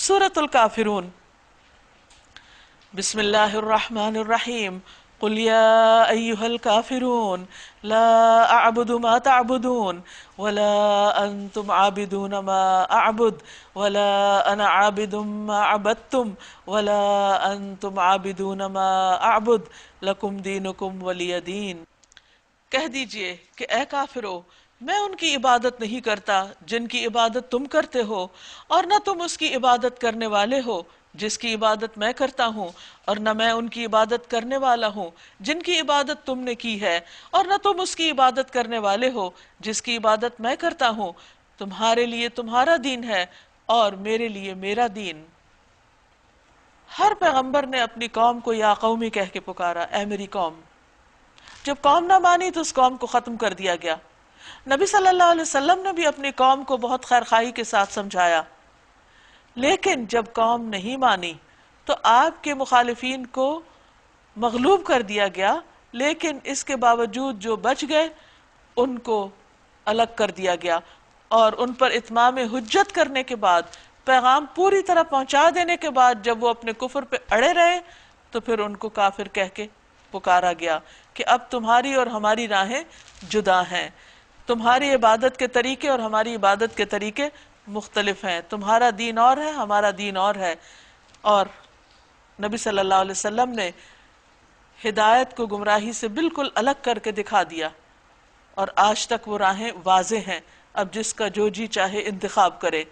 سورۃ الکافرون۔ بسم اللہ الرحمن الرحیم۔ قل یا ایہا الکافرون لا اعبد ما تعبدون ولا انتم عابدون ما اعبد ولا انا عابد ما عبدتم ولا انتم عابدون ما اعبد لکم دینکم ولی دین۔ کہہ دیجئے کہ اے کافرو، میں ان کی عبادت نہیں کرتا جن کی عبادت تم کرتے ہو، اور نہ تم اس کی عبادت کرنے والے ہو جس کی عبادت میں کرتا ہوں، اور نہ میں ان کی عبادت کرنے والا ہوں جن کی عبادت تم نے کی ہے، اور نہ تم اس کی عبادت کرنے والے ہو جس کی عبادت میں کرتا ہوں۔ تمہارے لیے تمہارا دین ہے اور میرے لیے میرا دین۔ ہر پیغمبر نے اپنی قوم کو یا قومی کہہ کے پکارا، اے میری قوم۔ جب قوم نہ مانی تو اس قوم کو ختم کر دیا گیا۔ نبی صلی اللہ علیہ وسلم نے بھی اپنی قوم کو بہت خیرخواہی کے ساتھ سمجھایا، لیکن جب قوم نہیں مانی تو آپ کے مخالفین کو مغلوب کر دیا گیا، لیکن اس کے باوجود جو بچ گئے ان کو الگ کر دیا گیا، اور ان پر اتمام حجت کرنے کے بعد، پیغام پوری طرح پہنچا دینے کے بعد، جب وہ اپنے کفر پہ اڑے رہے تو پھر ان کو کافر کہہ کے پکارا گیا کہ اب تمہاری اور ہماری راہیں جدا ہیں، تمہاری عبادت کے طریقے اور ہماری عبادت کے طریقے مختلف ہیں، تمہارا دین اور ہے، ہمارا دین اور ہے۔ اور نبی صلی اللہ علیہ وسلم نے ہدایت کو گمراہی سے بالکل الگ کر کے دکھا دیا، اور آج تک وہ راہیں واضح ہیں، اب جس کا جو جی چاہے انتخاب کرے۔